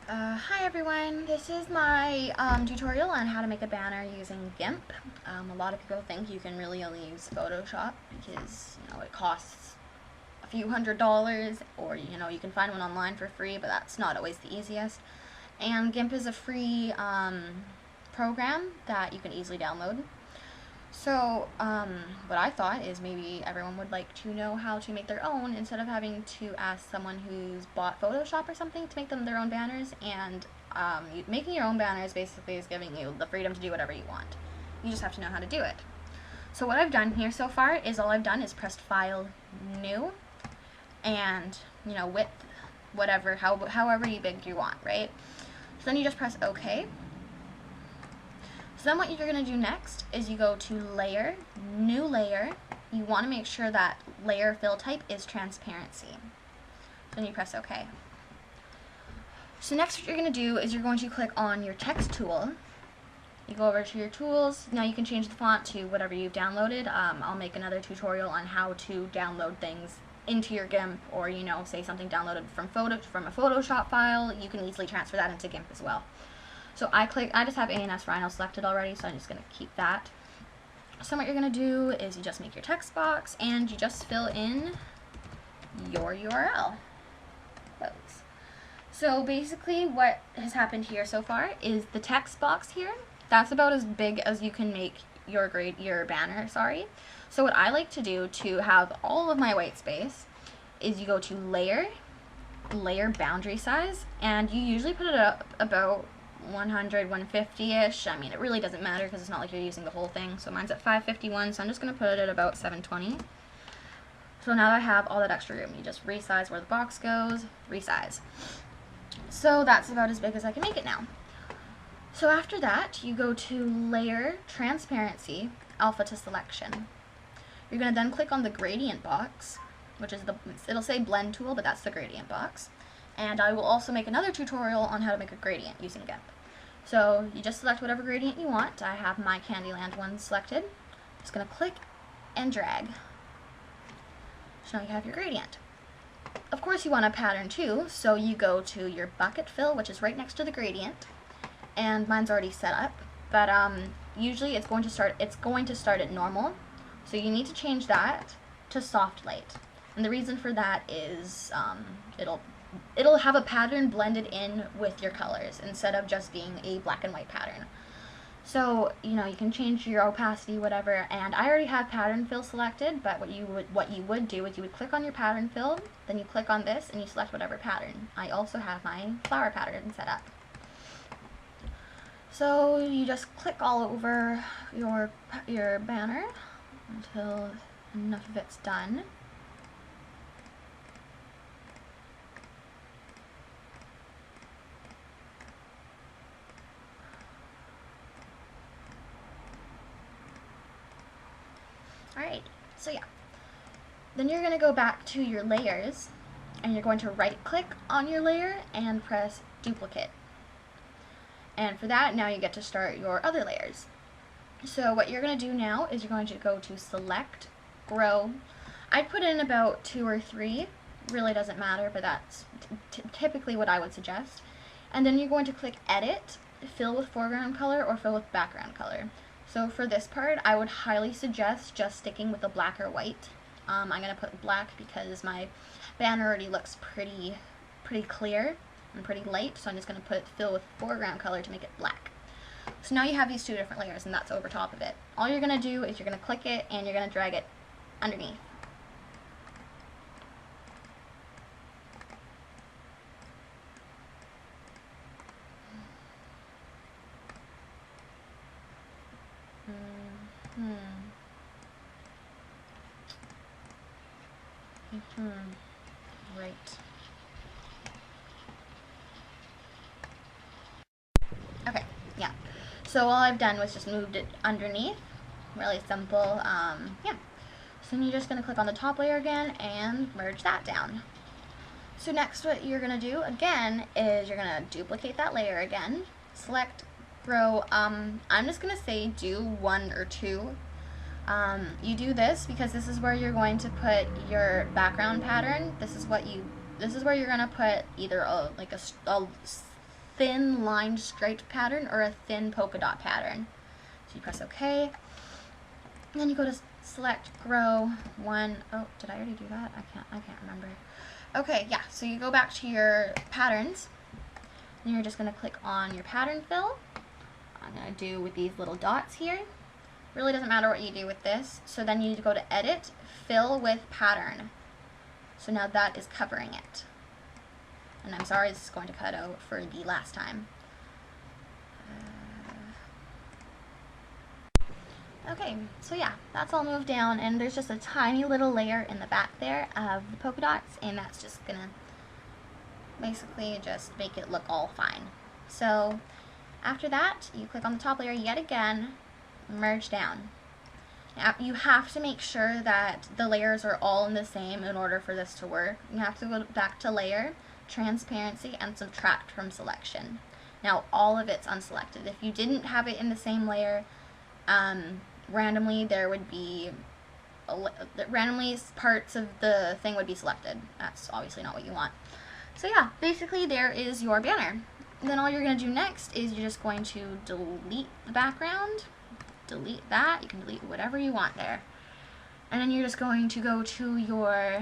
Hi everyone, this is my tutorial on how to make a banner using Gimp. A lot of people think you can really only use Photoshop because, it costs a few $100s, or, you can find one online for free, but that's not always the easiest. And Gimp is a free program that you can easily download. So, what I thought is maybe everyone would like to know how to make their own instead of having to ask someone who's bought Photoshop or something to make them their own banners. And making your own banners basically is giving you the freedom to do whatever you want. You just have to know how to do it. So what I've done here so far is all I've done is pressed File, New, and width, whatever, however big you want, right? So then you just press OK. So then what you're going to do next is you go to Layer, New Layer. You want to make sure that layer fill type is transparency. Then you press OK. So next what you're going to do is you're going to click on your text tool. You go over to your tools. Now you can change the font to whatever you've downloaded. I'll make another tutorial on how to download things into your Gimp, or say something downloaded from a Photoshop file. You can easily transfer that into Gimp as well. So I just have ANS Rhino selected already, so I'm just going to keep that. So what you're going to do is you just make your text box and you just fill in your URL. Close. So basically what has happened here so far is the text box here, that's about as big as you can make your banner, sorry. So what I like to do to have all of my white space is you go to Layer, Layer Boundary Size, and you usually put it up about 100, 150-ish. I mean, it really doesn't matter because it's not like you're using the whole thing. So mine's at 551, so I'm just going to put it at about 720. So now that I have all that extra room, you just resize where the box goes, resize. So that's about as big as I can make it now. So after that, you go to Layer, Transparency, Alpha to Selection. You're going to then click on the gradient box, which is it'll say Blend Tool, but that's the gradient box. And I will also make another tutorial on how to make a gradient using Gimp. So you just select whatever gradient you want. I have my Candyland one selected. Just going to click and drag. So now you have your gradient. Of course you want a pattern too, so you go to your bucket fill, which is right next to the gradient. And mine's already set up, but usually it's going to start at normal. So you need to change that to soft light. And the reason for that is it'll have a pattern blended in with your colors instead of just being a black and white pattern. So, you can change your opacity, whatever, and I already have pattern fill selected, but what you would do is you would click on your pattern fill, then you click on this and you select whatever pattern. I also have my flower pattern set up. So you just click all over your banner until enough of it's done. Alright, so yeah. Then you're going to go back to your layers, and you're going to right click on your layer and press duplicate. And for that, now you get to start your other layers. So what you're going to do now is you're going to go to Select, Grow. I'd put in about 2 or 3, really doesn't matter, but that's typically what I would suggest. And then you're going to click Edit, Fill with Foreground Color or Fill with Background Color. So for this part, I would highly suggest just sticking with the black or white. I'm going to put black because my banner already looks pretty clear and pretty light, so I'm just going to put Fill with Foreground Color to make it black. So now you have these 2 different layers, and that's over top of it. All you're going to do is you're going to click it and you're going to drag it underneath. Right. Okay, yeah. So all I've done was just moved it underneath. Really simple. Yeah. So then you're just going to click on the top layer again and merge that down. So next what you're going to do again is you're going to duplicate that layer again. Select, grow. I'm just going to say do 1 or 2. You do this because this is where you're going to put your background pattern. This is where you're going to put either a thin lined striped pattern or a thin polka dot pattern. So you press OK, and then you go to select grow one. Oh, did I already do that? I can't remember. Okay, yeah, so you go back to your patterns, and you're just going to click on your pattern fill. I'm going to do with these little dots here. Really doesn't matter what you do with this. So then you need to go to edit, fill with pattern. So now that is covering it. And I'm sorry, this is going to cut out for the last time. Okay, so yeah, that's all moved down, and there's just a tiny little layer in the back there of the polka dots, and that's just gonna basically just make it look all fine. So after that, you click on the top layer yet again, merge down. Now, you have to make sure that the layers are all in the same in order for this to work. You have to go back to layer, transparency, and subtract from selection. Now all of it's unselected. If you didn't have it in the same layer, randomly there would be randomly parts of the thing would be selected. That's obviously not what you want. So yeah, basically there is your banner. And then all you're going to do next is you're just going to delete the background, delete that, you can delete whatever you want there. And then you're just going to go to your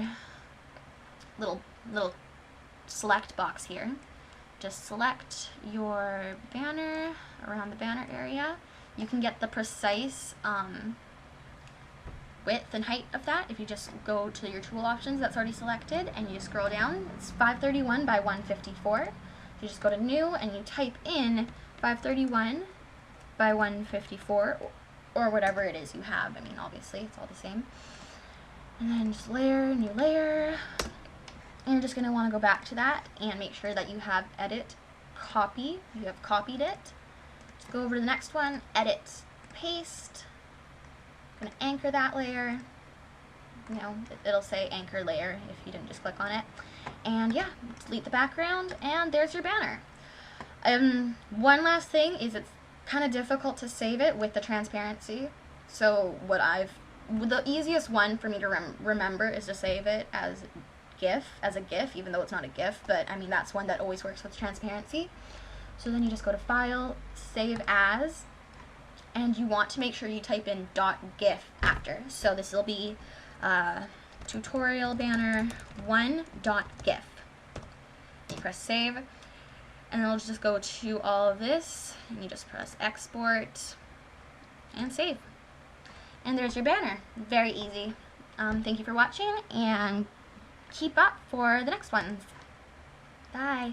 little select box here. Just select your banner around the banner area. You can get the precise width and height of that if you just go to your tool options that's already selected and you scroll down. It's 531 by 154. You just go to new and you type in 531 by 154 or whatever it is you have. I mean, obviously it's all the same. And then just layer, new layer. And you're just going to want to go back to that and make sure that you have edit, copy. You have copied it. Just go over to the next one, edit, paste. I'm going to anchor that layer. You know, it'll say anchor layer if you didn't just click on it. And yeah, delete the background, and there's your banner. One last thing is it's kind of difficult to save it with the transparency. So the easiest one for me to remember is to save it as a GIF, even though it's not a GIF, but I mean that's one that always works with transparency. So then you just go to File, Save As, and you want to make sure you type in .gif after. So this will be tutorial banner 1.gif. You press save, and it'll just go to all of this, and you just press export and save. And there's your banner. Very easy. Thank you for watching, and keep up for the next ones. Bye.